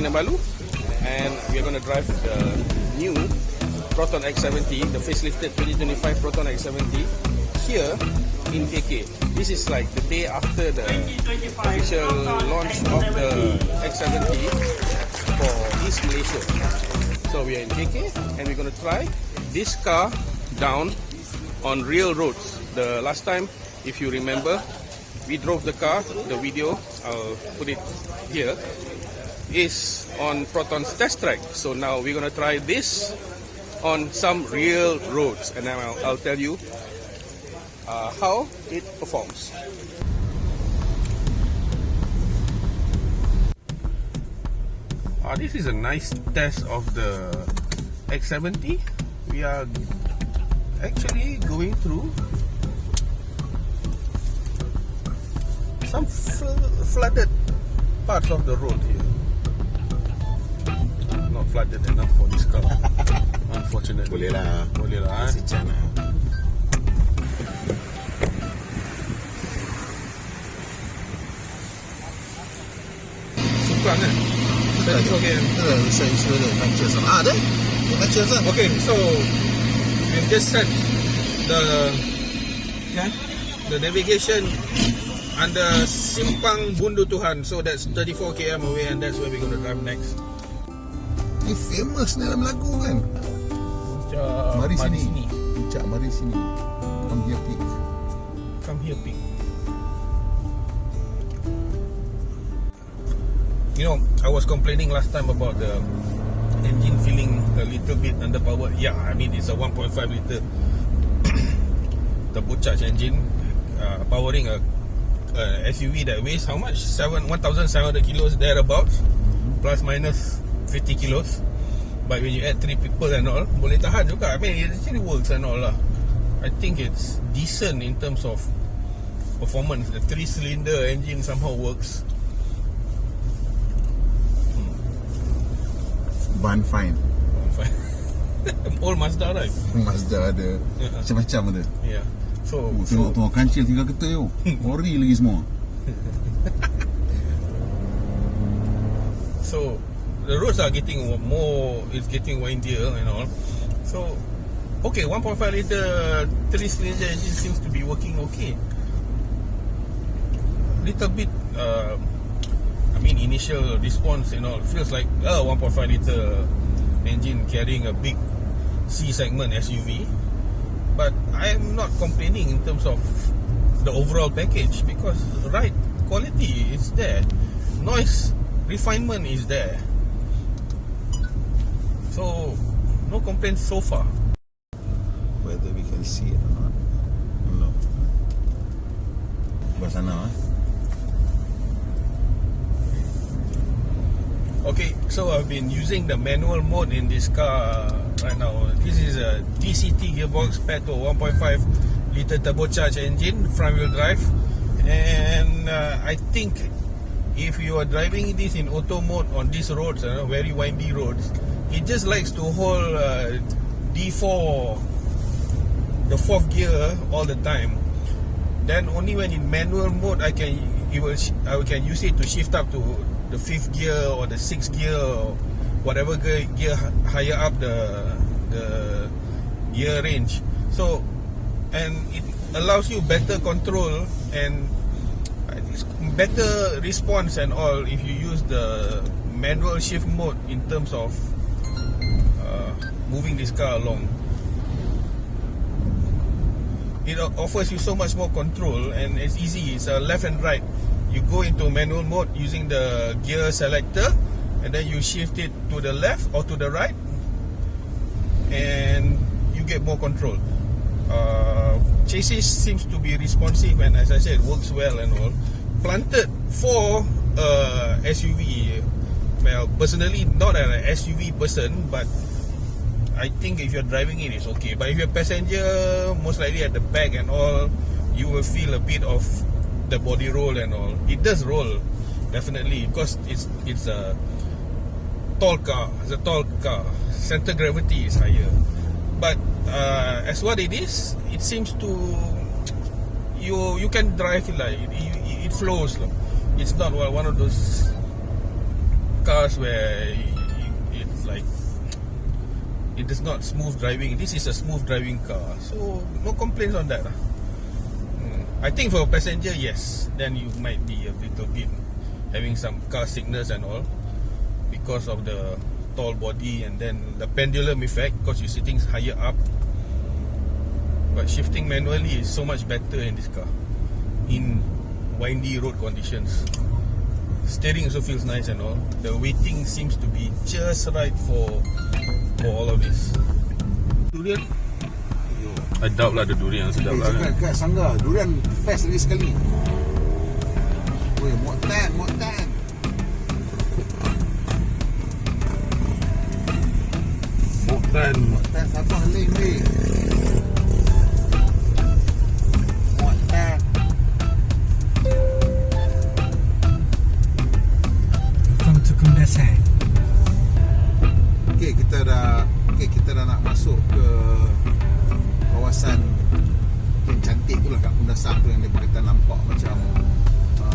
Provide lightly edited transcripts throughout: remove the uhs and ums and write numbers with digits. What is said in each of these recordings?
Kinabalu, and we're going to drive the new Proton X70, the facelifted 2025 Proton X70 here in KK. This is like the day after the official launch of the X70 for East Malaysia. So we are in KK and we're going to try this car down on real roads. The last time, if you remember, we drove the car. The video, I'll put it here, is on Proton's test track. So now we're going to try this on some real roads, and then I'll tell you how it performs. This is a nice test of the X70. We are actually going through some flooded parts of the road here. Not flooded enough for this car. Unfortunately. Boleh lah. Sejan lah. Simpan kan? Okay. Okay, so we've just set the navigation under Simpang Bundu Tuhan. So that's 34 km away, and that's where we're going to drive next. Ini famous dalam lagu kan? Mari sini. Puncak mari sini. Come here peak. Come here peak. You know, I was complaining last time about the engine feeling a little bit underpowered. Yeah, I mean it's a 1.5 liter turbocharged engine powering a SUV that weighs how much? 1,700 kilos thereabouts, plus minus 50 kilos. But when you add 3 people and all, boleh tahan juga. I mean, it actually works and all lah. I think it's decent in terms of performance. The 3-cylinder engine somehow works. Ban fine. All Mazda right? Mazda ada macam-macam ada. Yeah. So tengok tuan kancil tinggal kereta tu. Ori lagi semua. So the roads are getting more, it's getting windier and all. So okay, 1.5 liter 3-cylinder engine seems to be working okay. Little bit I mean initial response and all feels like a 1.5 liter engine carrying a big C segment SUV, but I am not complaining in terms of the overall package because ride quality is there, noise refinement is there, so no complaints so far. Whether we can see it or not, no. Sebelah sana Okay, so I've been using the manual mode in this car right now. This is a DCT gearbox paired to 1.5 liter turbocharged engine, front wheel drive, and I think if you are driving this in auto mode on these roads, very windy roads, it just likes to hold D4, the 4th gear all the time. Then only when in manual mode I can use it to shift up to the 5th gear or the 6th gear or whatever gear higher up the gear range. So, and it allows you better control and better response and all if you use the manual shift mode in terms of moving this car along. It offers you so much more control and it's easy. It's a left and right. You go into manual mode using the gear selector, and then you shift it to the left or to the right, and you get more control. Chassis seems to be responsive, and as I said, works well and all. Planted for SUV. Well, personally, not an SUV person, but I think if you're driving it, it's okay. But if you're a passenger, most likely at the back and all, you will feel a bit of the body roll and all. It does roll, definitely, because it's a tall car. It's a tall car. Center gravity is higher. But as what it is, it seems to you can drive it like it flows. It's not one of those cars where it's like it is not smooth driving. This is a smooth driving car, so no complaints on that. I think for a passenger, yes, then you might be a little bit having some car sickness and all because of the tall body and then the pendulum effect because you're sitting higher up. But shifting manually is so much better in this car in windy road conditions. Steering also feels nice and all. The weighting seems to be just right for all of this. Durian? I doubt lah the durian sedap lah. Kat Sanggar, durian fast lagi sekali. Weh, muatan. Muatan Sabah lain weh. Muatan. Come to Kundasang. Okay, kita dah nak masuk ke kawasan yang cantik tu lah kat Kundasang tu, yang kita nampak macam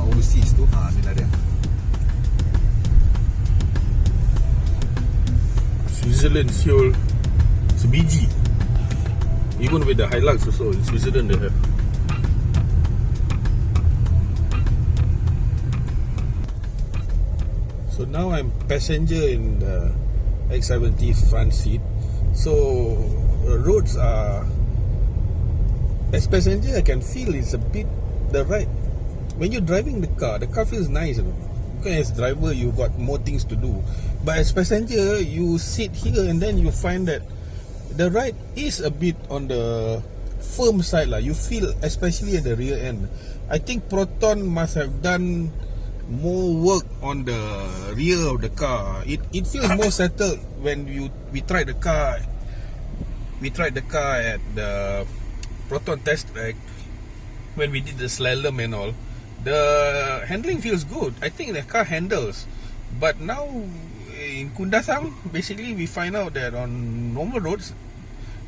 overseas tu. Ni dah dia. Switzerland, Seoul, sebiji. Even with the Hilux also in Switzerland they have. So now I'm passenger in the X70 front seat. So roads are, as passenger I can feel it's a bit the right. When you're driving the car feels nice, you know. Because as driver you got more things to do, but as passenger you sit here and then you find that the ride is a bit on the firm side lah. You feel, especially at the rear end. I think Proton must have done more work on the rear of the car. It feels more settled when we tried the car. We tried the car at the Proton test track when we did the slalom and all. The handling feels good. I think the car handles. But now in Kundasang, basically we find out that on normal roads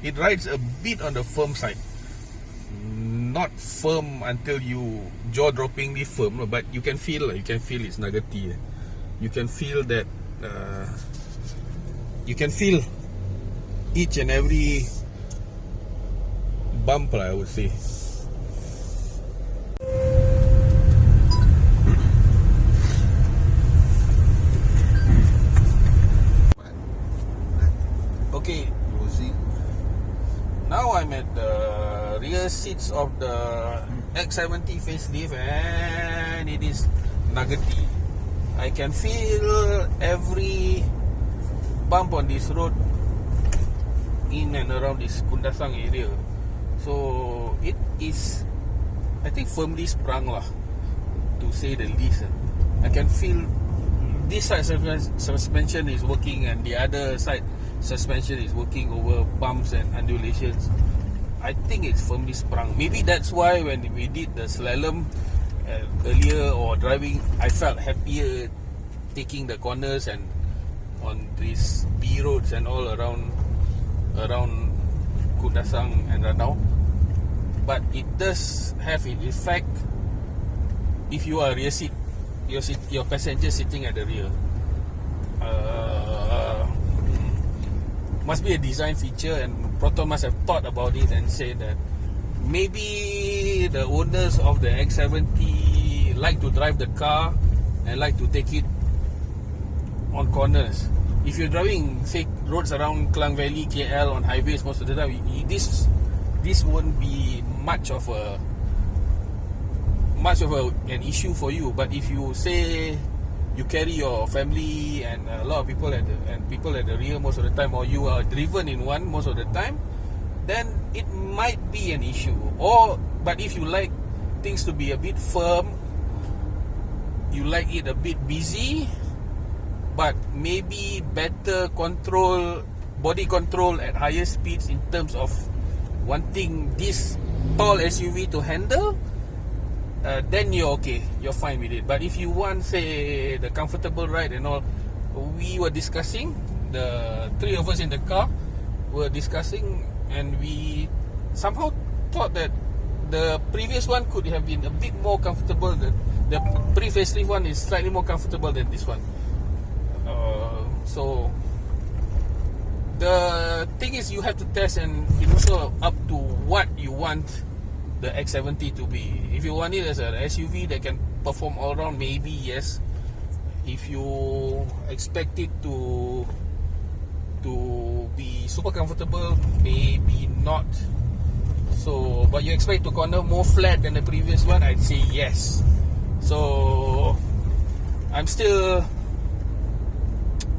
it rides a bit on the firm side. Not firm until you jaw-droppingly firm, but you can feel it's nuggety. You can feel that you can feel each and every bump, I would say. Okay, now I'm at the rear seats of the X70 facelift and it is nuggety. I can feel every bump on this road in and around this Kundasang area. So it is, I think, firmly sprung lah, to say the least. I can feel this side suspension is working and the other side suspension is working over bumps and undulations. I think it's firmly sprung. Maybe that's why when we did the slalom earlier or driving, I felt happier taking the corners and on these B roads and all around Kundasang and Ranau. But it does have an effect if you are rear seat, your passenger sitting at the rear. Must be a design feature, and Proton must have thought about it and said that maybe the owners of the X70 like to drive the car and like to take it on corners. If you're driving, say, roads around Klang Valley, KL on highways most of the time, this won't be much of an issue for you. But if you say you carry your family and a lot of people at the rear most of the time, or you are driven in one most of the time, then it might be an issue. But if you like things to be a bit firm, you like it a bit busy, but maybe better body control at higher speeds in terms of wanting this tall SUV to handle, then you're okay, you're fine with it. But if you want, say, the comfortable ride and all, we were discussing, the three of us in the car were discussing, and we somehow thought that the previous one could have been a bit more comfortable. The pre-facelift one is slightly more comfortable than this one. So the thing is, you have to test, and it also up to what you want the X70 to be. If you want it as an SUV that can perform all around, maybe yes. If you expect it to be super comfortable, maybe not. So, but you expect to corner more flat than the previous one, I'd say yes. So I'm still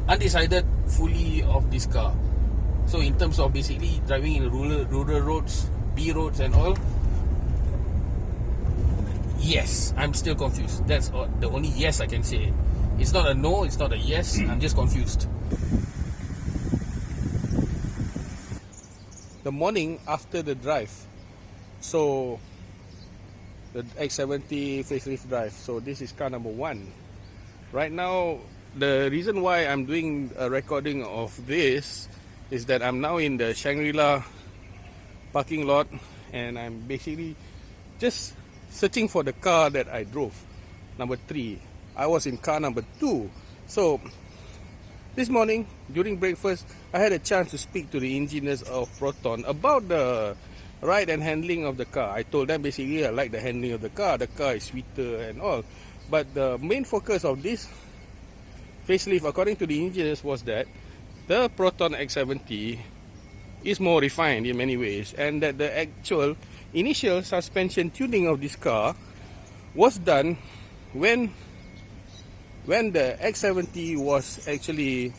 undecided fully of this car. So in terms of basically driving in rural roads, B roads and all, yes, I'm still confused. That's the only yes I can say. It's not a no, it's not a yes, I'm just confused. The morning after the drive, so the X70 facelift drive, so this is car number 1. Right now, the reason why I'm doing a recording of this is that I'm now in the Shangri-La parking lot, and I'm basically just searching for the car that I drove, number 3. I was in car number 2. So this morning during breakfast, I had a chance to speak to the engineers of Proton about the ride and handling of the car. I told them basically I like the handling of the car is sweeter and all. But the main focus of this facelift, according to the engineers, was that the Proton X70 is more refined in many ways, and that the actual initial suspension tuning of this car was done when the X70 was actually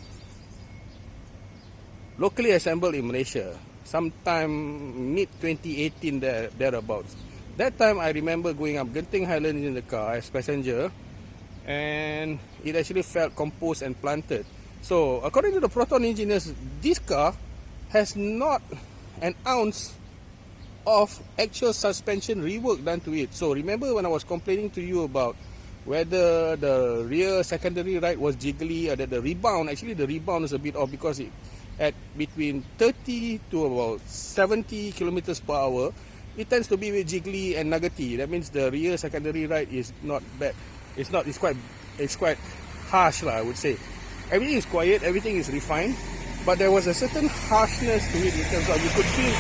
locally assembled in Malaysia, sometime mid-2018 thereabouts. That time I remember going up Genting Highlands in the car as passenger, and it actually felt composed and planted. So according to the Proton engineers, this car has not an ounce of actual suspension rework done to it. So remember when I was complaining to you about whether the rear secondary right was jiggly, or that the rebound is a bit off, because it at between 30 to about 70 kilometers per hour, it tends to be a bit jiggly and nuggety. That means the rear secondary right is not bad. It's quite harsh lah, I would say. Everything is quiet, everything is refined, but there was a certain harshness to it in terms of, you could feel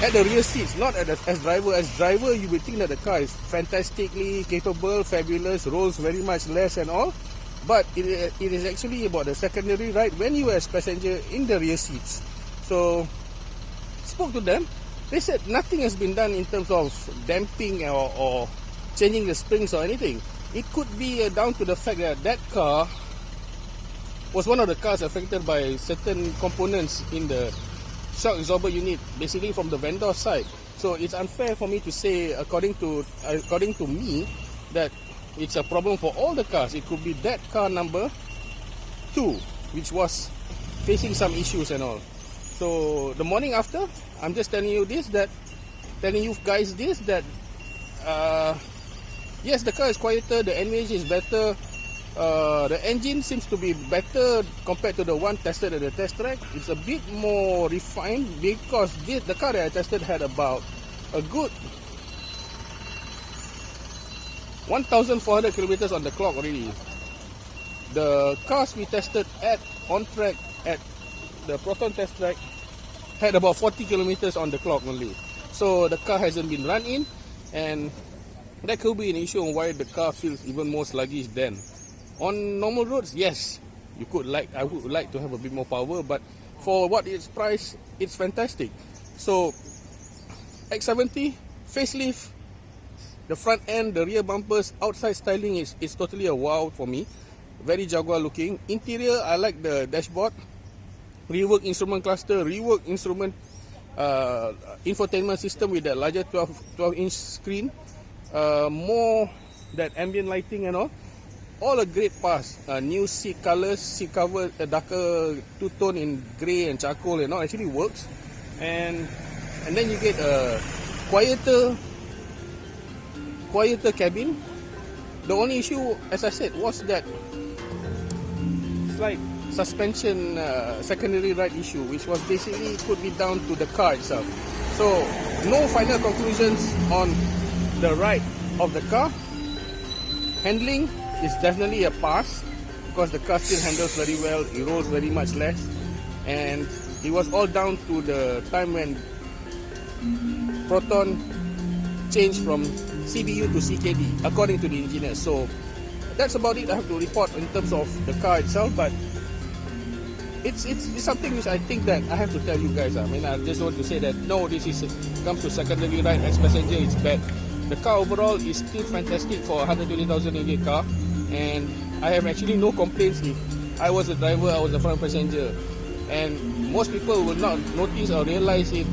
at the rear seats, not as driver. As driver, you would think that the car is fantastically capable, fabulous, rolls very much less and all. But it is actually about the secondary right when you as passenger in the rear seats. So, spoke to them. They said nothing has been done in terms of damping or changing the springs or anything. It could be down to the fact that that car was one of the cars affected by certain components in the shock absorber unit, basically from the vendor side. So it's unfair for me to say, according to me, that it's a problem for all the cars. It could be that car number 2, which was facing some issues and all. So the morning after, I'm just telling you guys that yes, the car is quieter, the NVH is better, the engine seems to be better compared to the one tested at the test track. It's a bit more refined, because the car that I tested had about a good 1,400 kilometers on the clock already. The cars we tested on track at the Proton test track had about 40 kilometers on the clock only. So the car hasn't been run in, and that could be an issue on why the car feels even more sluggish then. On normal roads, yes, I would like to have a bit more power, but for what it's priced, it's fantastic. So X70 facelift, the front end, the rear bumpers, outside styling is totally a wow for me. Very Jaguar looking. Interior, I like the dashboard, rework instrument cluster, rework instrument infotainment system with that larger 12-inch screen, more that ambient lighting and all a great pass. New seat colors, seat cover, a darker two-tone in grey and charcoal and all actually works. And then you get a quieter cabin. The only issue, as I said, was that slight suspension secondary right issue, which was basically could be down to the car itself. So no final conclusions on the ride of the car. Handling is definitely a pass. because the car still handles very well, it rolls very much less, and it was all down to the time when Proton changed from CBU to CKD according to the engineer. So that's about it I have to report in terms of the car itself, but it's something which I think that I have to tell you guys. I mean, I just want to say that no, this is comes to secondary ride as passenger, it's bad. The car overall is still fantastic for a 120,000 ringgit car, and I have actually no complaints. If I was a driver, I was a front passenger, and most people will not notice or realize it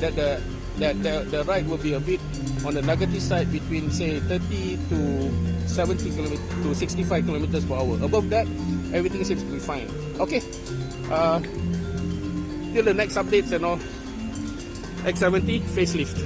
that the ride will be a bit on the negative side between say 30 to 70 km to 65 kilometers per hour. Above that, everything seems to be fine. Okay, till the next updates and all. X70 facelift.